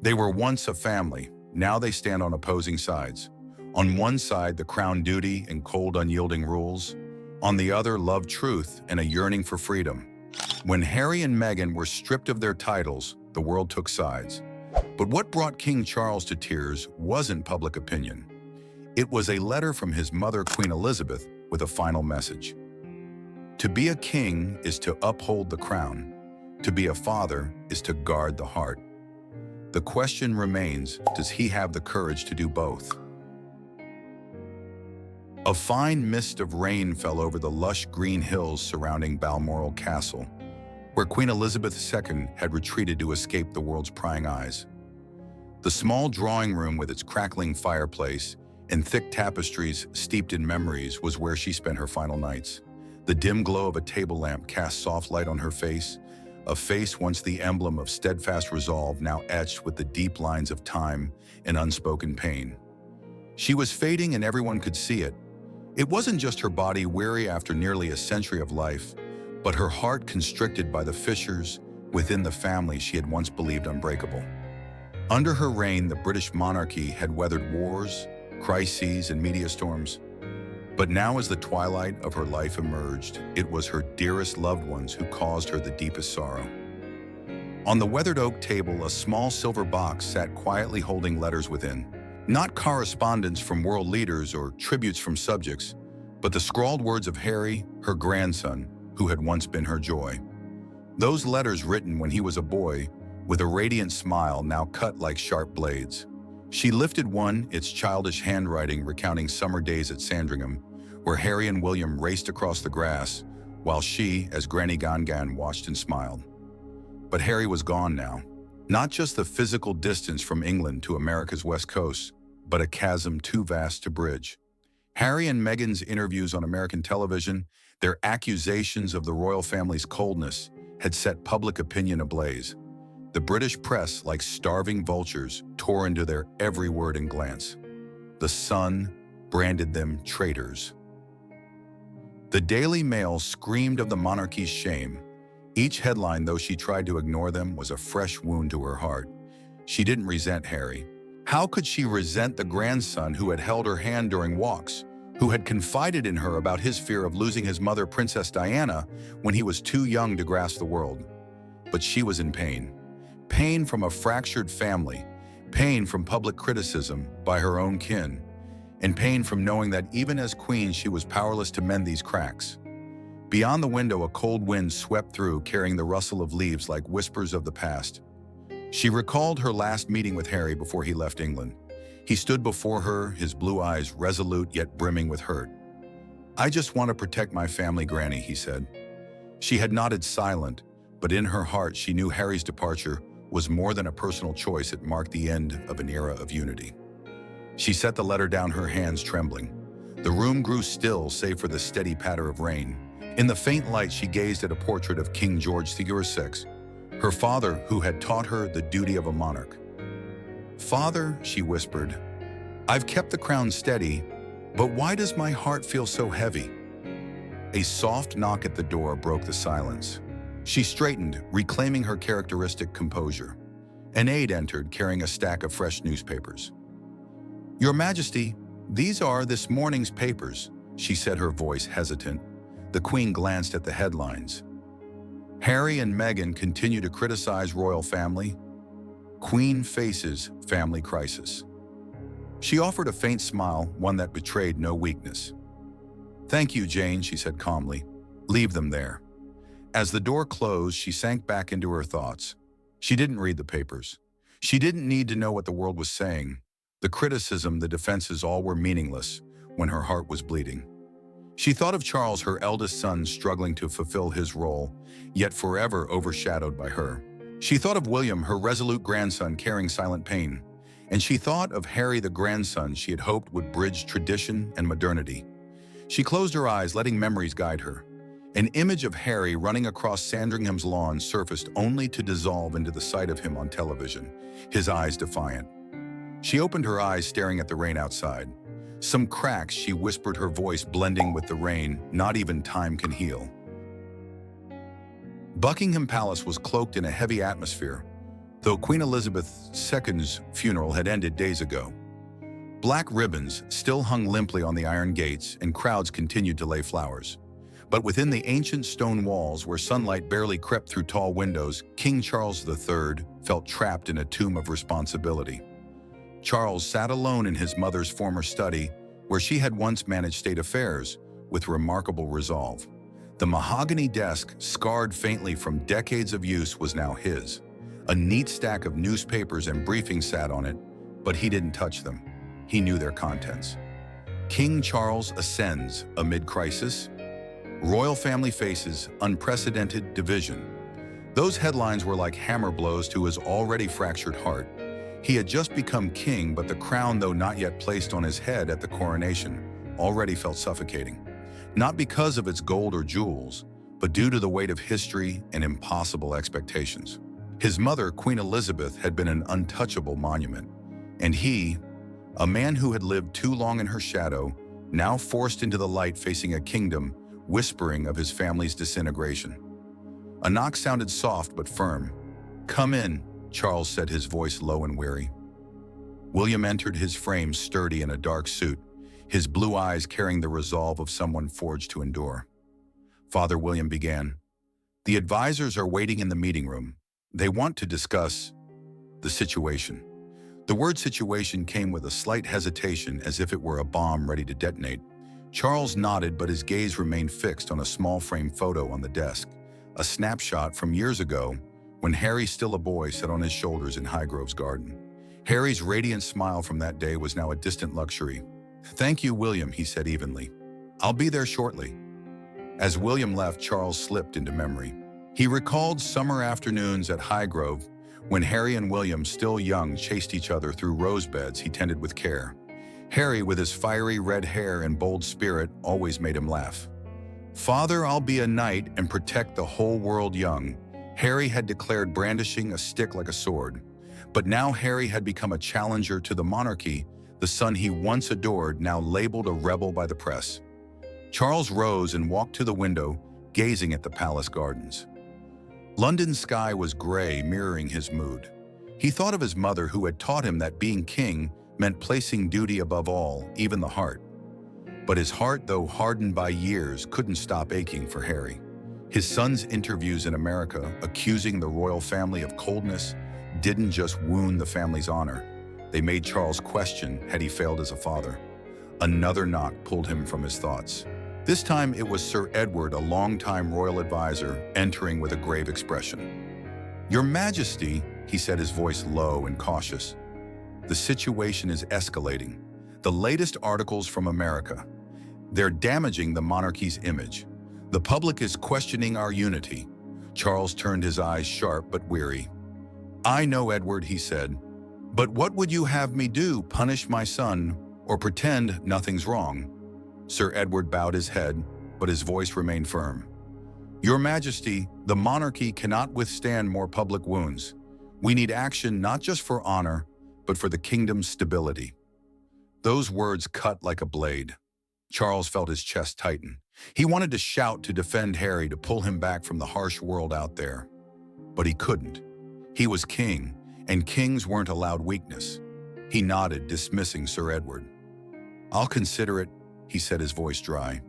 They were once a family. Now they stand on opposing sides. On one side, the crown duty and cold, unyielding rules. On the other, love, truth, and a yearning for freedom. When Harry and Meghan were stripped of their titles, the world took sides. But what brought King Charles to tears wasn't public opinion. It was a letter from his mother, Queen Elizabeth, with a final message. To be a king is to uphold the crown. To be a father is to guard the heart. The question remains, does he have the courage to do both? A fine mist of rain fell over the lush green hills surrounding Balmoral Castle, where Queen Elizabeth II had retreated to escape the world's prying eyes. The small drawing room with its crackling fireplace and thick tapestries steeped in memories was where she spent her final nights. The dim glow of a table lamp cast soft light on her face, a face once the emblem of steadfast resolve, now etched with the deep lines of time and unspoken pain. She was fading and everyone could see it. It wasn't just her body weary after nearly a century of life, but her heart constricted by the fissures within the family she had once believed unbreakable. Under her reign, the British monarchy had weathered wars, crises, and media storms. But now, as the twilight of her life emerged, it was her dearest loved ones who caused her the deepest sorrow. On the weathered oak table, a small silver box sat quietly holding letters within. Not correspondence from world leaders or tributes from subjects, but the scrawled words of Harry, her grandson, who had once been her joy. Those letters written when he was a boy, with a radiant smile now cut like sharp blades. She lifted one, its childish handwriting recounting summer days at Sandringham, where Harry and William raced across the grass, while she, as Granny Gangan, watched and smiled. But Harry was gone now. Not just the physical distance from England to America's west coast, but a chasm too vast to bridge. Harry and Meghan's interviews on American television, their accusations of the royal family's coldness, had set public opinion ablaze. The British press, like starving vultures, tore into their every word and glance. The Sun branded them traitors. The Daily Mail screamed of the monarchy's shame. Each headline, though she tried to ignore them, was a fresh wound to her heart. She didn't resent Harry. How could she resent the grandson who had held her hand during walks, who had confided in her about his fear of losing his mother, Princess Diana, when he was too young to grasp the world? But she was in pain. Pain from a fractured family, pain from public criticism by her own kin, and pain from knowing that even as queen she was powerless to mend these cracks. Beyond the window, a cold wind swept through, carrying the rustle of leaves like whispers of the past. She recalled her last meeting with Harry before he left England. He stood before her, his blue eyes resolute yet brimming with hurt. "I just want to protect my family, Granny," he said. She had nodded silent, but in her heart she knew Harry's departure was more than a personal choice. It marked the end of an era of unity. She set the letter down, her hands trembling. The room grew still, save for the steady patter of rain. In the faint light, she gazed at a portrait of King George VI, her father who had taught her the duty of a monarch. "Father," she whispered, "I've kept the crown steady, but why does my heart feel so heavy?" A soft knock at the door broke the silence. She straightened, reclaiming her characteristic composure. An aide entered, carrying a stack of fresh newspapers. "Your Majesty, these are this morning's papers," she said, her voice hesitant. The Queen glanced at the headlines. Harry and Meghan continue to criticize royal family. Queen faces family crisis. She offered a faint smile, one that betrayed no weakness. "Thank you, Jane," she said calmly. "Leave them there." As the door closed, she sank back into her thoughts. She didn't read the papers. She didn't need to know what the world was saying. The criticism, the defenses, all were meaningless when her heart was bleeding. She thought of Charles, her eldest son, struggling to fulfill his role, yet forever overshadowed by her. She thought of William, her resolute grandson, carrying silent pain. And she thought of Harry, the grandson she had hoped would bridge tradition and modernity. She closed her eyes, letting memories guide her. An image of Harry running across Sandringham's lawn surfaced, only to dissolve into the sight of him on television, his eyes defiant. She opened her eyes, staring at the rain outside. "Some cracks," she whispered, her voice blending with the rain. "Not even time can heal." Buckingham Palace was cloaked in a heavy atmosphere. though Queen Elizabeth II's funeral had ended days ago. Black ribbons still hung limply on the iron gates, and crowds continued to lay flowers. But within the ancient stone walls, where sunlight barely crept through tall windows, King Charles III felt trapped in a tomb of responsibility. Charles sat alone in his mother's former study, where she had once managed state affairs, with remarkable resolve. The mahogany desk, scarred faintly from decades of use, was now his. A neat stack of newspapers and briefings sat on it, but he didn't touch them. He knew their contents. King Charles ascends amid crisis. Royal family faces unprecedented division. Those headlines were like hammer blows to his already fractured heart. He had just become king, but the crown, though not yet placed on his head at the coronation, already felt suffocating. Not because of its gold or jewels, but due to the weight of history and impossible expectations. His mother, Queen Elizabeth, had been an untouchable monument, and he, a man who had lived too long in her shadow, now forced into the light facing a kingdom whispering of his family's disintegration. A knock sounded soft but firm. "Come in," Charles said, his voice low and weary. William entered, his frame sturdy in a dark suit, his blue eyes carrying the resolve of someone forged to endure. Father William began, "The advisors are waiting in the meeting room. They want to discuss the situation." The word situation came with a slight hesitation, as if it were a bomb ready to detonate. Charles nodded, but his gaze remained fixed on a small frame photo on the desk, a snapshot from years ago when Harry, still a boy, sat on his shoulders in Highgrove's garden. Harry's radiant smile from that day was now a distant luxury. "Thank you, William," he said evenly. "I'll be there shortly." As William left, Charles slipped into memory. He recalled summer afternoons at Highgrove, when Harry and William, still young, chased each other through rose beds he tended with care. Harry, with his fiery red hair and bold spirit, always made him laugh. "Father, I'll be a knight and protect the whole world young," Harry had declared, brandishing a stick like a sword. But now Harry had become a challenger to the monarchy, the son he once adored, now labeled a rebel by the press. Charles rose and walked to the window, gazing at the palace gardens. London's sky was gray, mirroring his mood. He thought of his mother, who had taught him that being king meant placing duty above all, even the heart. But his heart, though hardened by years, couldn't stop aching for Harry. His son's interviews in America, accusing the royal family of coldness, didn't just wound the family's honor. They made Charles question had he failed as a father. Another knock pulled him from his thoughts. This time it was Sir Edward, a longtime royal advisor, entering with a grave expression. "Your Majesty," he said, his voice low and cautious, "the situation is escalating. The latest articles from America. They're damaging the monarchy's image. The public is questioning our unity." Charles turned, his eyes sharp but weary. "I know, Edward," he said. "But what would you have me do? Punish my son or pretend nothing's wrong?" Sir Edward bowed his head, but his voice remained firm. "Your Majesty, the monarchy cannot withstand more public wounds. We need action, not just for honor, but for the kingdom's stability." Those words cut like a blade. Charles felt his chest tighten. He wanted to shout, to defend Harry, to pull him back from the harsh world out there. But he couldn't. He was king, and kings weren't allowed weakness. He nodded, dismissing Sir Edward. "I'll consider it," he said, his voice dry.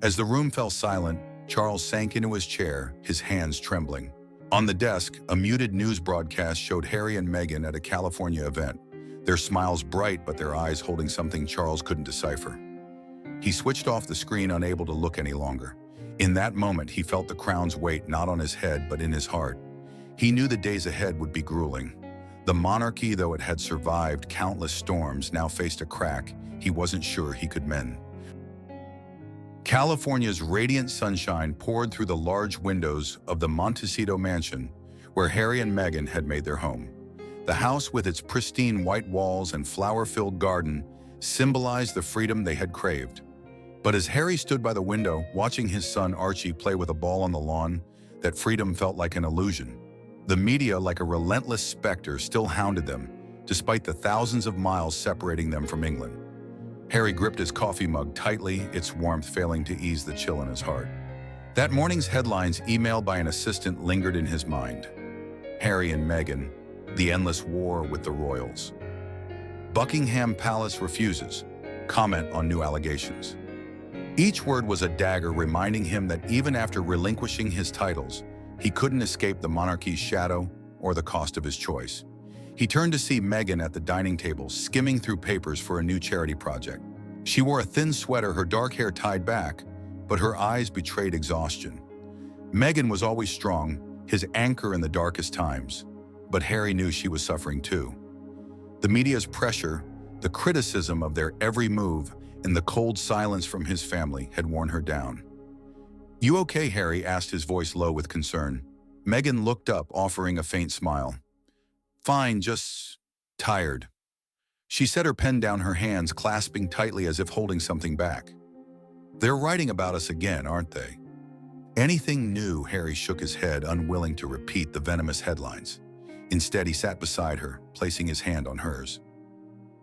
As the room fell silent, Charles sank into his chair, his hands trembling. On the desk, a muted news broadcast showed Harry and Meghan at a California event, their smiles bright but their eyes holding something Charles couldn't decipher. He switched off the screen, unable to look any longer. In that moment, he felt the crown's weight not on his head but in his heart. He knew the days ahead would be grueling. The monarchy, though it had survived countless storms, now faced a crack he wasn't sure he could mend. California's radiant sunshine poured through the large windows of the Montecito mansion, where Harry and Meghan had made their home. The house, with its pristine white walls and flower-filled garden, symbolized the freedom they had craved. But as Harry stood by the window, watching his son Archie play with a ball on the lawn, that freedom felt like an illusion. The media, like a relentless specter, still hounded them, despite the thousands of miles separating them from England. Harry gripped his coffee mug tightly, its warmth failing to ease the chill in his heart. That morning's headlines, emailed by an assistant, lingered in his mind. Harry and Meghan, the endless war with the royals. Buckingham Palace refuses. Comment on new allegations. Each word was a dagger reminding him that even after relinquishing his titles, he couldn't escape the monarchy's shadow or the cost of his choice. He turned to see Meghan at the dining table, skimming through papers for a new charity project. She wore a thin sweater, her dark hair tied back, but her eyes betrayed exhaustion. Meghan was always strong, his anchor in the darkest times, but Harry knew she was suffering too. The media's pressure, the criticism of their every move, and the cold silence from his family had worn her down. "You okay, Harry?" asked, his voice low with concern. Meghan looked up, offering a faint smile. "Fine, just tired." She set her pen down, her hands clasping tightly as if holding something back. "They're writing about us again, aren't they?" "Anything new?" Harry shook his head, unwilling to repeat the venomous headlines. Instead, he sat beside her, placing his hand on hers.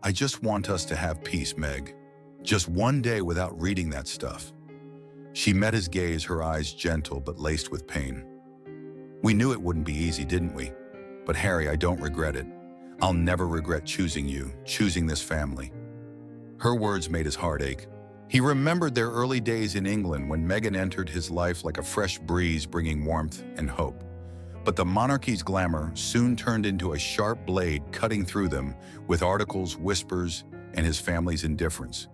"I just want us to have peace, Meg. Just one day without reading that stuff." She met his gaze, her eyes gentle but laced with pain. "We knew it wouldn't be easy, didn't we? But Harry, I don't regret it. I'll never regret choosing you, choosing this family." Her words made his heart ache. He remembered their early days in England when Meghan entered his life like a fresh breeze, bringing warmth and hope. But the monarchy's glamour soon turned into a sharp blade, cutting through them with articles, whispers, and his family's indifference.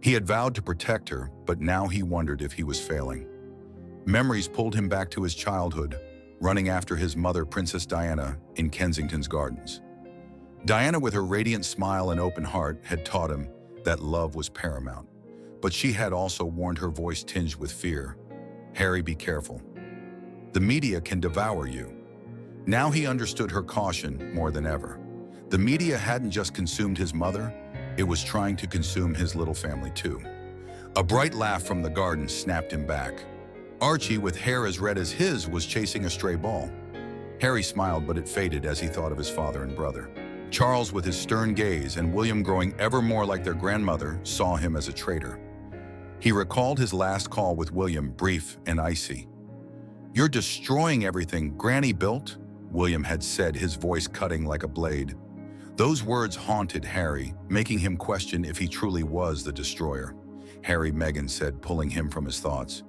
He had vowed to protect her, but now he wondered if he was failing. Memories pulled him back to his childhood, running after his mother, Princess Diana, in Kensington's gardens. Diana, with her radiant smile and open heart, had taught him that love was paramount. But she had also warned, her voice tinged with fear. "Harry, be careful. The media can devour you." Now he understood her caution more than ever. The media hadn't just consumed his mother, it was trying to consume his little family too. A bright laugh from the garden snapped him back. Archie, with hair as red as his, was chasing a stray ball. Harry smiled, but it faded as he thought of his father and brother. Charles, with his stern gaze, and William, growing ever more like their grandmother, saw him as a traitor. He recalled his last call with William, brief and icy. "You're destroying everything Granny built," William had said, his voice cutting like a blade. Those words haunted Harry, making him question if he truly was the destroyer. "Harry," Meghan said, pulling him from his thoughts.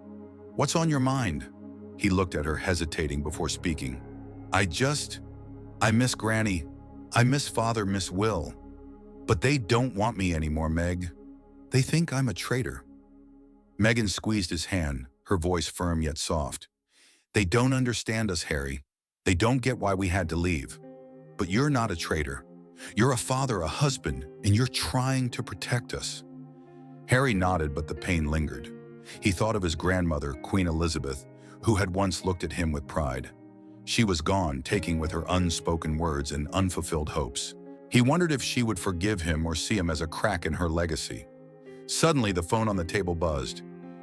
"What's on your mind?" He looked at her, hesitating before speaking. I miss Granny. I miss Father, miss Will. But they don't want me anymore, Meg. They think I'm a traitor." Meghan squeezed his hand, her voice firm yet soft. "They don't understand us, Harry. They don't get why we had to leave. But you're not a traitor. You're a father, a husband, and you're trying to protect us." Harry nodded, but the pain lingered. He thought of his grandmother, Queen Elizabeth, who had once looked at him with pride. She was gone, taking with her unspoken words and unfulfilled hopes. He wondered if she would forgive him or see him as a crack in her legacy. Suddenly, the phone on the table buzzed.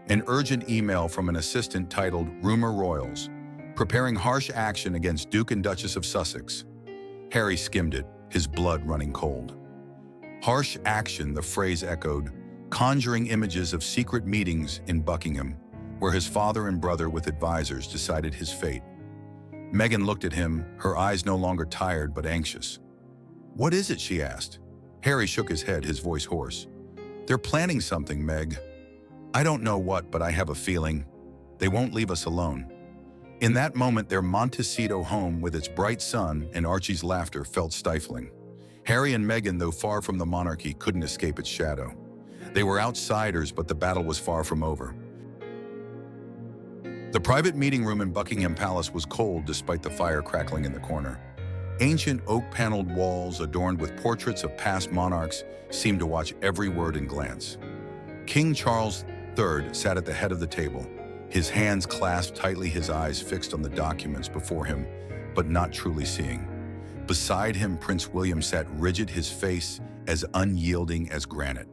An urgent email from an assistant titled "Rumor Royals," preparing harsh action against Duke and Duchess of Sussex. Harry skimmed it, his blood running cold. Harsh action, the phrase echoed, conjuring images of secret meetings in Buckingham, where his father and brother with advisors decided his fate. Meghan looked at him, her eyes no longer tired but anxious. "What is it?" she asked. Harry shook his head, his voice hoarse. "They're planning something, Meg. I don't know what, but I have a feeling they won't leave us alone." In that moment, their Montecito home, with its bright sun and Archie's laughter, felt stifling. Harry and Meghan, though far from the monarchy, couldn't escape its shadow. They were outsiders, but the battle was far from over. The private meeting room in Buckingham Palace was cold despite the fire crackling in the corner. Ancient oak-paneled walls adorned with portraits of past monarchs seemed to watch every word and glance. King Charles III sat at the head of the table, his hands clasped tightly, his eyes fixed on the documents before him, but not truly seeing. Beside him, Prince William sat rigid, his face as unyielding as granite.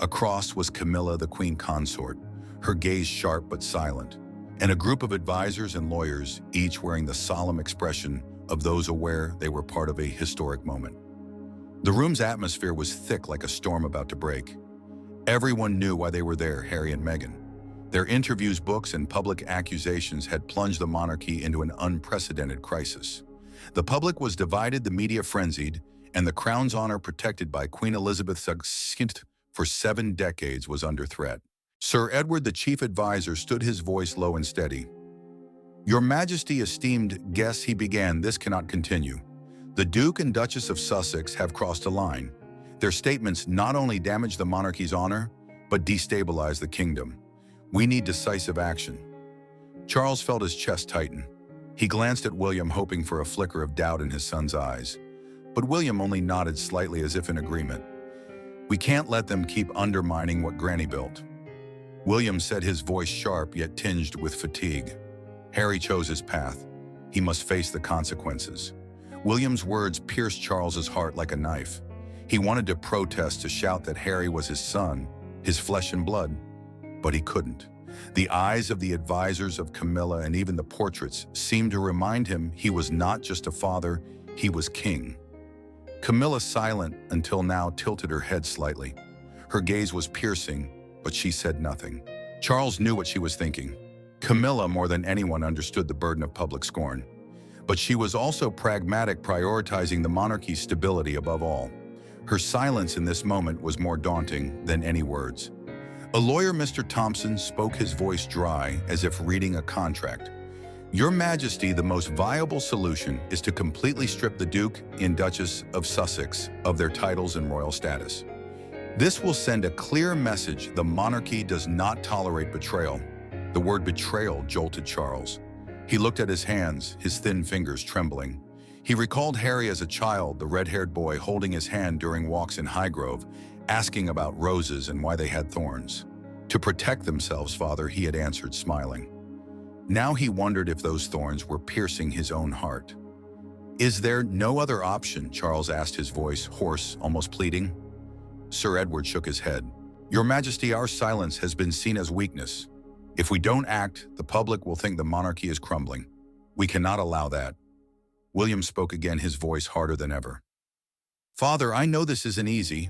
Across was Camilla, the Queen Consort, her gaze sharp but silent, and a group of advisors and lawyers, each wearing the solemn expression of those aware they were part of a historic moment. The room's atmosphere was thick like a storm about to break. Everyone knew why they were there, Harry and Meghan. Their interviews, books, and public accusations had plunged the monarchy into an unprecedented crisis. The public was divided, the media frenzied, and the crown's honor protected by Queen Elizabeth II for 7 decades was under threat. Sir Edward, the chief advisor, stood his voice low and steady. "Your Majesty, esteemed guests," he began, "this cannot continue. The Duke and Duchess of Sussex have crossed a line. Their statements not only damage the monarchy's honor, but destabilize the kingdom. We need decisive action." Charles felt his chest tighten. He glanced at William, hoping for a flicker of doubt in his son's eyes. But William only nodded slightly as if in agreement. "We can't let them keep undermining what Granny built." William said, his voice sharp yet tinged with fatigue. Harry chose his path. He must face the consequences. William's words pierced Charles's heart like a knife. He wanted to protest, to shout that Harry was his son, his flesh and blood, but he couldn't. The eyes of the advisors of Camilla and even the portraits seemed to remind him he was not just a father, he was king. Camilla, silent until now, tilted her head slightly. Her gaze was piercing, but she said nothing. Charles knew what she was thinking. Camilla, more than anyone, understood the burden of public scorn. But she was also pragmatic, prioritizing the monarchy's stability above all. Her silence in this moment was more daunting than any words. A lawyer, Mr. Thompson, spoke, his voice dry, as if reading a contract. "Your Majesty, the most viable solution is to completely strip the Duke and Duchess of Sussex of their titles and royal status. This will send a clear message: the monarchy does not tolerate betrayal." The word betrayal jolted Charles. He looked at his hands, his thin fingers trembling. He recalled Harry as a child, the red-haired boy holding his hand during walks in Highgrove, asking about roses and why they had thorns. "To protect themselves, father," he had answered, smiling. Now he wondered if those thorns were piercing his own heart. "Is there no other option?" Charles asked, his voice hoarse, almost pleading. Sir Edward shook his head. "Your Majesty, our silence has been seen as weakness. If we don't act, the public will think the monarchy is crumbling. We cannot allow that." William spoke again, his voice harder than ever. "Father, I know this isn't easy."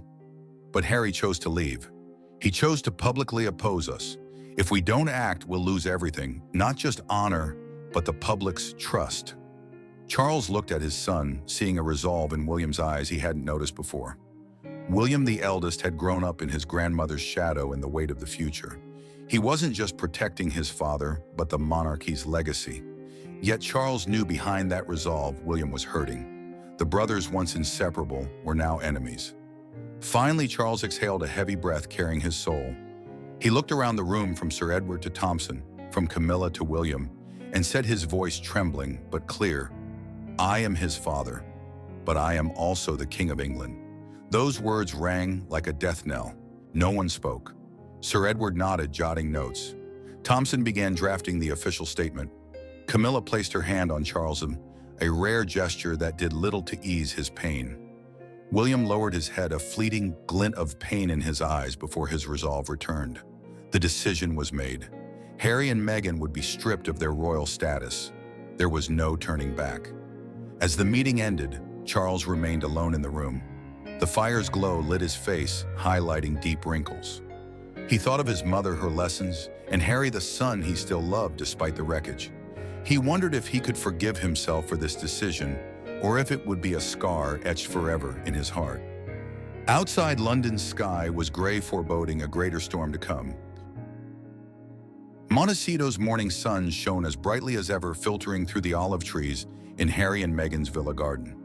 But Harry chose to leave. He chose to publicly oppose us. If we don't act, we'll lose everything, not just honor, but the public's trust. Charles looked at his son, seeing a resolve in William's eyes he hadn't noticed before. William, the eldest, had grown up in his grandmother's shadow and the weight of the future. He wasn't just protecting his father, but the monarchy's legacy. Yet Charles knew behind that resolve, William was hurting. The brothers, once inseparable, were now enemies. Finally, Charles exhaled a heavy breath, carrying his soul. He looked around the room, from Sir Edward to Thompson, from Camilla to William, and said, his voice trembling but clear, "I am his father, but I am also the King of England." Those words rang like a death knell. No one spoke. Sir Edward nodded, jotting notes. Thompson began drafting the official statement. Camilla placed her hand on Charles, a rare gesture that did little to ease his pain. William lowered his head, a fleeting glint of pain in his eyes before his resolve returned. The decision was made. Harry and Meghan would be stripped of their royal status. There was no turning back. As the meeting ended, Charles remained alone in the room. The fire's glow lit his face, highlighting deep wrinkles. He thought of his mother, her lessons, and Harry, the son he still loved despite the wreckage. He wondered if he could forgive himself for this decision, or if it would be a scar etched forever in his heart. Outside, London's sky was gray, foreboding a greater storm to come. Montecito's morning sun shone as brightly as ever, filtering through the olive trees in Harry and Meghan's villa garden.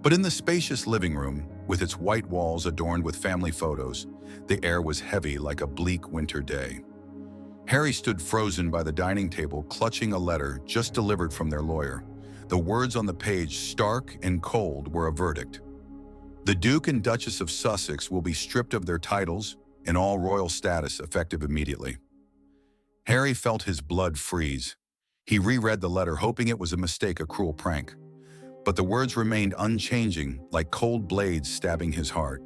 But in the spacious living room, with its white walls adorned with family photos, the air was heavy like a bleak winter day. Harry stood frozen by the dining table, clutching a letter just delivered from their lawyer. The words on the page, stark and cold, were a verdict. The Duke and Duchess of Sussex will be stripped of their titles and all royal status, effective immediately. Harry felt his blood freeze. He reread the letter, hoping it was a mistake, a cruel prank. But the words remained unchanging, like cold blades stabbing his heart.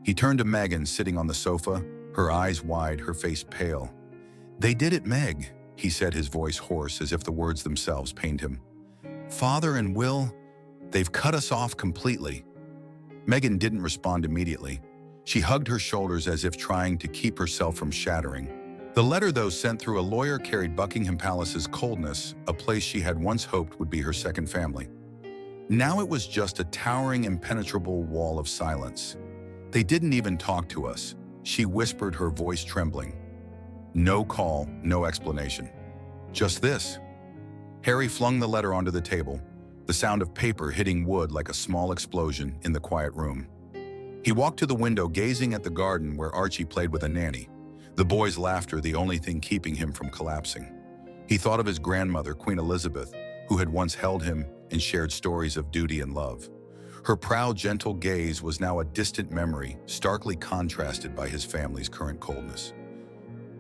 He turned to Meghan, sitting on the sofa, her eyes wide, her face pale. "They did it, Meg," he said, his voice hoarse, as if the words themselves pained him. "Father and Will, they've cut us off completely." Meghan didn't respond immediately. She hugged her shoulders as if trying to keep herself from shattering. The letter, though sent through a lawyer, carried Buckingham Palace's coldness, a place she had once hoped would be her second family. Now it was just a towering, impenetrable wall of silence. They didn't even talk to us, she whispered, her voice trembling. No call, no explanation. Just this. Harry flung the letter onto the table, the sound of paper hitting wood like a small explosion in the quiet room. He walked to the window, gazing at the garden where Archie played with a nanny, the boy's laughter the only thing keeping him from collapsing. He thought of his grandmother, Queen Elizabeth, who had once held him and shared stories of duty and love. Her proud, gentle gaze was now a distant memory, starkly contrasted by his family's current coldness.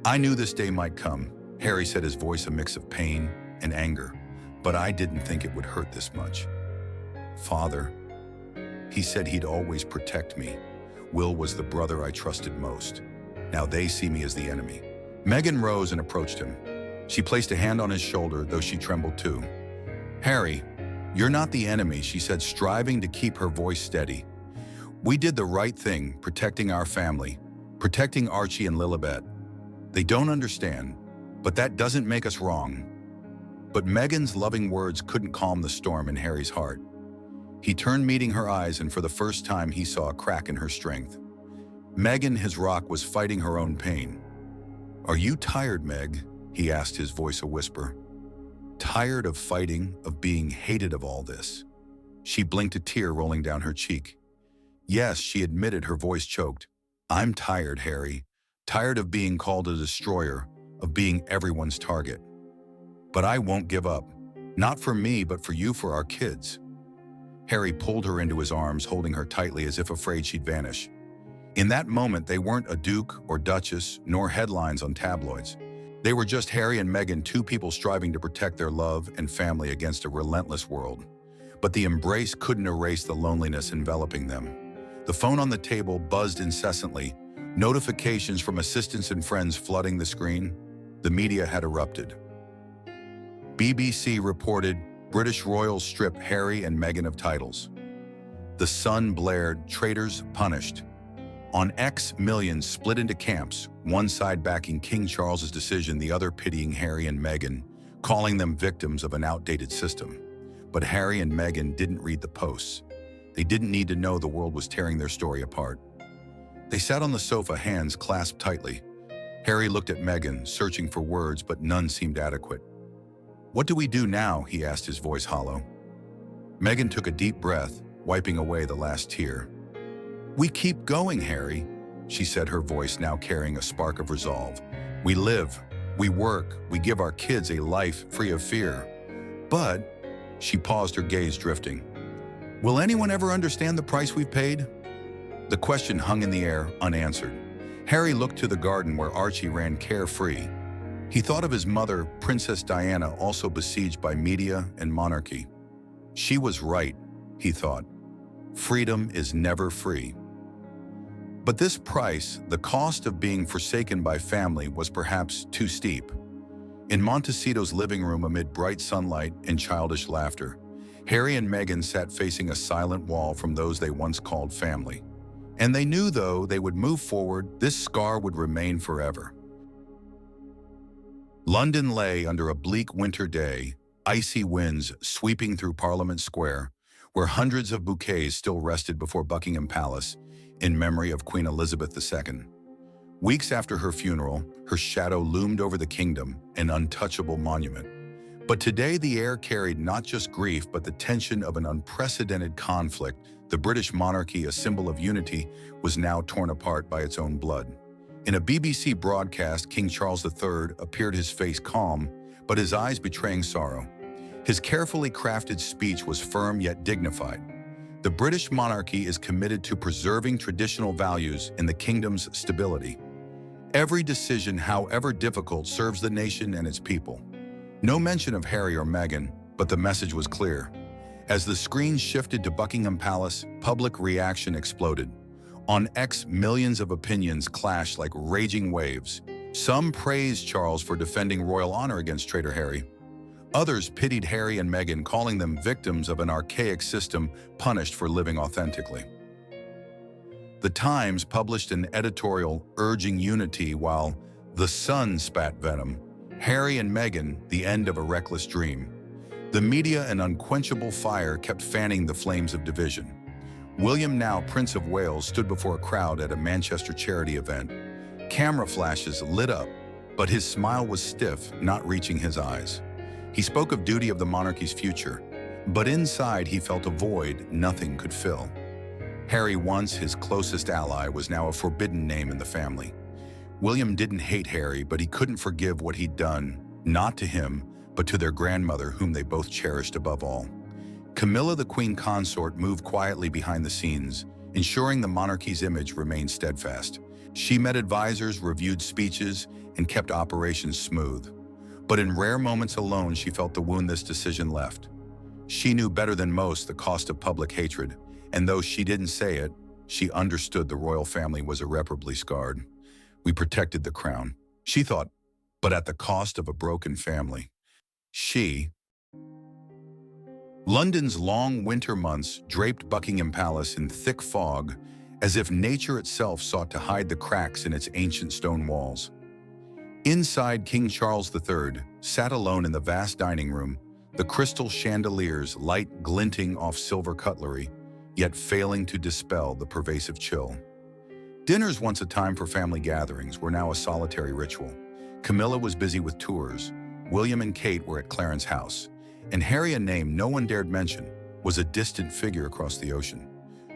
I knew this day might come, Harry said, his voice a mix of pain and anger, but I didn't think it would hurt this much. Father, he said he'd always protect me. Will was the brother I trusted most. Now they see me as the enemy. Meghan rose and approached him. She placed a hand on his shoulder, though she trembled too. Harry, you're not the enemy, she said, striving to keep her voice steady. We did the right thing, protecting our family, protecting Archie and Lilibet. They don't understand, but that doesn't make us wrong. But Meghan's loving words couldn't calm the storm in Harry's heart. He turned, meeting her eyes, and for the first time he saw a crack in her strength. Meghan, his rock, was fighting her own pain. Are you tired, Meg? He asked, his voice a whisper. Tired of fighting, of being hated, of all this? She blinked, a tear rolling down her cheek. Yes, she admitted, her voice choked. I'm tired, Harry. Tired of being called a destroyer, of being everyone's target. But I won't give up. Not for me, but for you, for our kids. Harry pulled her into his arms, holding her tightly as if afraid she'd vanish. In that moment, they weren't a duke or duchess, nor headlines on tabloids. They were just Harry and Meghan, two people striving to protect their love and family against a relentless world. But the embrace couldn't erase the loneliness enveloping them. The phone on the table buzzed incessantly, notifications from assistants and friends flooding the screen. The media had erupted. BBC reported British royals strip Harry and Meghan of titles. The Sun blared, traitors punished. On X, millions split into camps, one side backing King Charles's decision, the other pitying Harry and Meghan, calling them victims of an outdated system. But Harry and Meghan didn't read the posts. They didn't need to know the world was tearing their story apart. They sat on the sofa, hands clasped tightly. Harry looked at Meghan, searching for words, but none seemed adequate. What do we do now? He asked, his voice hollow. Meghan took a deep breath, wiping away the last tear. We keep going, Harry, she said, her voice now carrying a spark of resolve. We live, we work, we give our kids a life free of fear. But, she paused, her gaze drifting. Will anyone ever understand the price we've paid? The question hung in the air, unanswered. Harry looked to the garden where Archie ran carefree. He thought of his mother, Princess Diana, also besieged by media and monarchy. She was right, he thought. Freedom is never free. But this price, the cost of being forsaken by family, was perhaps too steep. In Montecito's living room, amid bright sunlight and childish laughter, Harry and Meghan sat facing a silent wall from those they once called family. And they knew, though they would move forward, this scar would remain forever. London lay under a bleak winter day, icy winds sweeping through Parliament Square, where hundreds of bouquets still rested before Buckingham Palace in memory of Queen Elizabeth II. Weeks after her funeral, her shadow loomed over the kingdom, an untouchable monument. But today the air carried not just grief, but the tension of an unprecedented conflict. The British monarchy, a symbol of unity, was now torn apart by its own blood. In a BBC broadcast, King Charles III appeared, his face calm, but his eyes betraying sorrow. His carefully crafted speech was firm yet dignified. The British monarchy is committed to preserving traditional values and the kingdom's stability. Every decision, however difficult, serves the nation and its people. No mention of Harry or Meghan, but the message was clear. As the screen shifted to Buckingham Palace, public reaction exploded. On X, millions of opinions clashed like raging waves. Some praised Charles for defending royal honor against traitor Harry. Others pitied Harry and Meghan, calling them victims of an archaic system punished for living authentically. The Times published an editorial urging unity, while The Sun spat venom. Harry and Meghan, the end of a reckless dream. The media and unquenchable fire kept fanning the flames of division. William, now Prince of Wales, stood before a crowd at a Manchester charity event. Camera flashes lit up, but his smile was stiff, not reaching his eyes. He spoke of duty of the monarchy's future, but inside he felt a void nothing could fill. Harry, once his closest ally, was now a forbidden name in the family. William didn't hate Harry, but he couldn't forgive what he'd done, not to him, but to their grandmother, whom they both cherished above all. Camilla, the queen consort, moved quietly behind the scenes, ensuring the monarchy's image remained steadfast. She met advisors, reviewed speeches, and kept operations smooth. But in rare moments alone, she felt the wound this decision left. She knew better than most the cost of public hatred, and though she didn't say it, she understood the royal family was irreparably scarred. We protected the crown, she thought, but at the cost of a broken family. London's long winter months draped Buckingham Palace in thick fog, as if nature itself sought to hide the cracks in its ancient stone walls. Inside, King Charles III sat alone in the vast dining room, the crystal chandeliers light glinting off silver cutlery, yet failing to dispel the pervasive chill. Dinners, once a time for family gatherings, were now a solitary ritual. Camilla was busy with tours, William and Kate were at Clarence's house, and Harry, a name no one dared mention, was a distant figure across the ocean.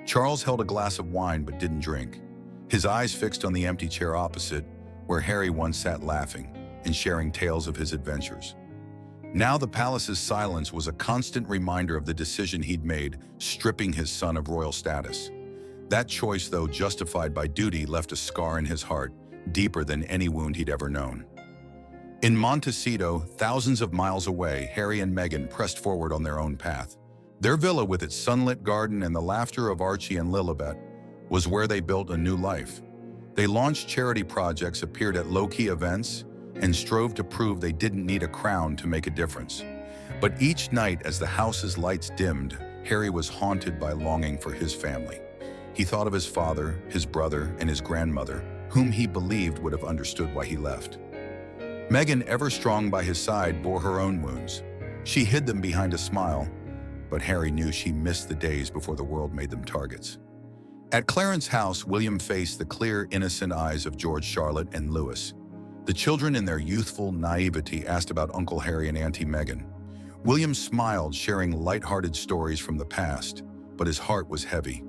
Charles held a glass of wine but didn't drink, his eyes fixed on the empty chair opposite, where Harry once sat laughing and sharing tales of his adventures. Now the palace's silence was a constant reminder of the decision he'd made, stripping his son of royal status. That choice, though justified by duty, left a scar in his heart, deeper than any wound he'd ever known. In Montecito, thousands of miles away, Harry and Meghan pressed forward on their own path. Their villa, with its sunlit garden and the laughter of Archie and Lilibet, was where they built a new life. They launched charity projects, appeared at low-key events, and strove to prove they didn't need a crown to make a difference. But each night, as the house's lights dimmed, Harry was haunted by longing for his family. He thought of his father, his brother, and his grandmother, whom he believed would have understood why he left. Meghan, ever strong by his side, bore her own wounds. She hid them behind a smile, but Harry knew she missed the days before the world made them targets. At Clarence's house, William faced the clear, innocent eyes of George, Charlotte, and Louis. The children, in their youthful naivety, asked about Uncle Harry and Auntie Meghan. William smiled, sharing light-hearted stories from the past, but his heart was heavy.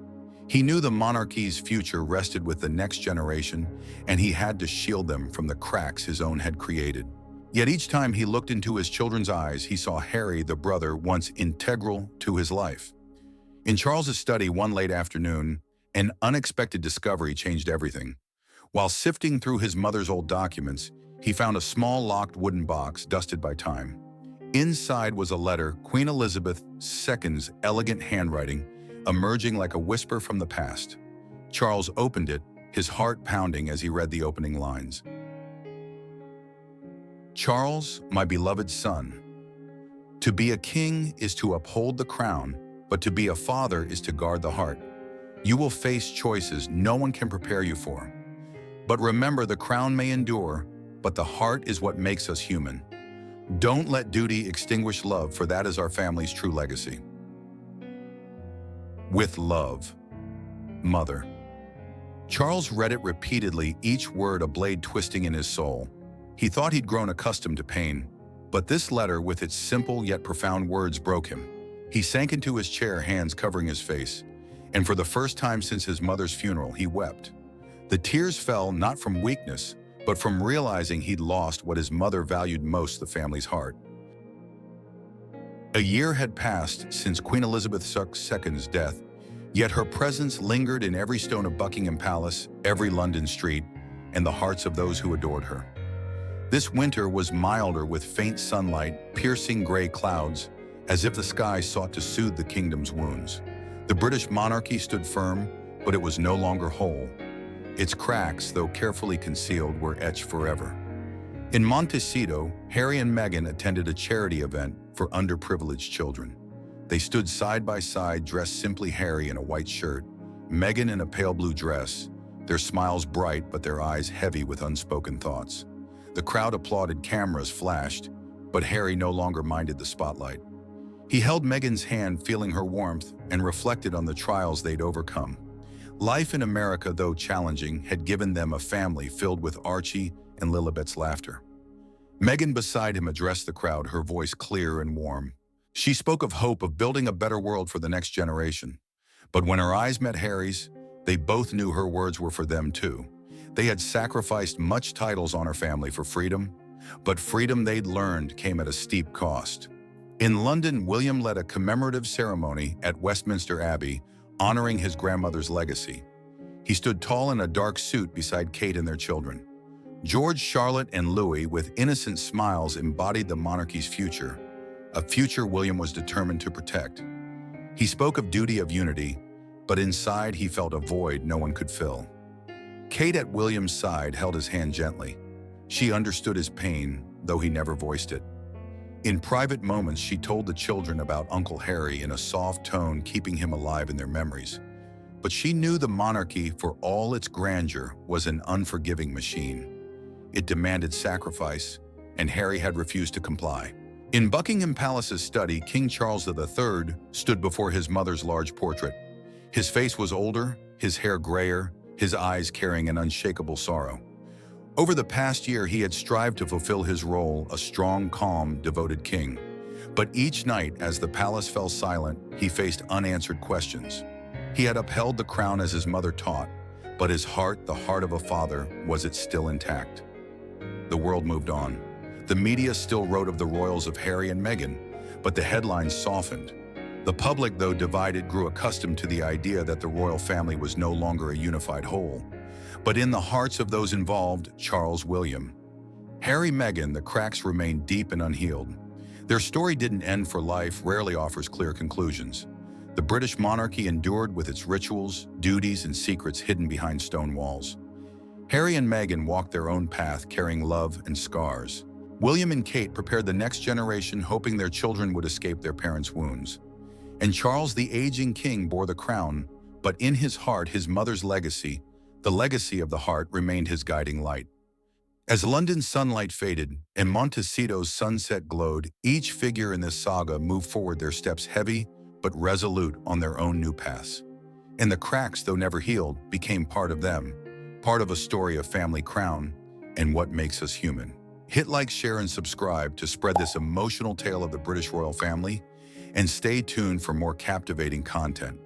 He knew the monarchy's future rested with the next generation, and he had to shield them from the cracks his own had created. Yet each time he looked into his children's eyes, he saw Harry, the brother, once integral to his life. In Charles's study one late afternoon, an unexpected discovery changed everything. While sifting through his mother's old documents, he found a small locked wooden box dusted by time. Inside was a letter, Queen Elizabeth II's elegant handwriting, emerging like a whisper from the past. Charles opened it, his heart pounding as he read the opening lines. Charles, my beloved son, to be a king is to uphold the crown, but to be a father is to guard the heart. You will face choices no one can prepare you for. But remember, the crown may endure, but the heart is what makes us human. Don't let duty extinguish love, for that is our family's true legacy. With love, Mother. Charles read it repeatedly, each word a blade twisting in his soul. He thought he'd grown accustomed to pain, but this letter, with its simple yet profound words, broke him. He sank into his chair, hands covering his face, and for the first time since his mother's funeral, he wept. The tears fell not from weakness, but from realizing he'd lost what his mother valued most, the family's heart. A year had passed since Queen Elizabeth II's death, yet her presence lingered in every stone of Buckingham Palace, every London street, and the hearts of those who adored her. This winter was milder, with faint sunlight, piercing gray clouds, as if the sky sought to soothe the kingdom's wounds. The British monarchy stood firm, but it was no longer whole. Its cracks, though carefully concealed, were etched forever. In Montecito, Harry and Meghan attended a charity event for underprivileged children. They stood side by side, dressed simply, Harry in a white shirt, Meghan in a pale blue dress, their smiles bright but their eyes heavy with unspoken thoughts. The crowd applauded, cameras flashed, but Harry no longer minded the spotlight. He held Meghan's hand, feeling her warmth, and reflected on the trials they'd overcome. Life in America, though challenging, had given them a family filled with Archie and Lilibet's laughter. Meghan beside him addressed the crowd, her voice clear and warm. She spoke of hope of building a better world for the next generation. But when her eyes met Harry's, they both knew her words were for them too. They had sacrificed much titles on her family for freedom, but freedom they'd learned came at a steep cost. In London, William led a commemorative ceremony at Westminster Abbey, honoring his grandmother's legacy. He stood tall in a dark suit beside Kate and their children. George, Charlotte, and Louis, with innocent smiles, embodied the monarchy's future, a future William was determined to protect. He spoke of duty of unity, but inside he felt a void no one could fill. Kate at William's side held his hand gently. She understood his pain, though he never voiced it. In private moments, she told the children about Uncle Harry in a soft tone, keeping him alive in their memories. But she knew the monarchy, for all its grandeur, was an unforgiving machine. It demanded sacrifice, and Harry had refused to comply. In Buckingham Palace's study, King Charles III stood before his mother's large portrait. His face was older, his hair grayer, his eyes carrying an unshakable sorrow. Over the past year, he had strived to fulfill his role, a strong, calm, devoted king. But each night, as the palace fell silent, he faced unanswered questions. He had upheld the crown as his mother taught, but his heart, the heart of a father, was it still intact? The world moved on. The media still wrote of the royals of Harry and Meghan, but the headlines softened. The public, though divided, grew accustomed to the idea that the royal family was no longer a unified whole. But in the hearts of those involved, Charles, William, Harry, Meghan, the cracks remained deep and unhealed. Their story didn't end, for life rarely offers clear conclusions. The British monarchy endured with its rituals, duties, and secrets hidden behind stone walls. Harry and Meghan walked their own path, carrying love and scars. William and Kate prepared the next generation, hoping their children would escape their parents' wounds. And Charles, the aging king, bore the crown, but in his heart, his mother's legacy, the legacy of the heart, remained his guiding light. As London's sunlight faded and Montecito's sunset glowed, each figure in this saga moved forward, their steps heavy but resolute on their own new paths. And the cracks, though never healed, became part of them, part of a story of family crown and what makes us human. Hit like, share, and subscribe to spread this emotional tale of the British royal family, and stay tuned for more captivating content.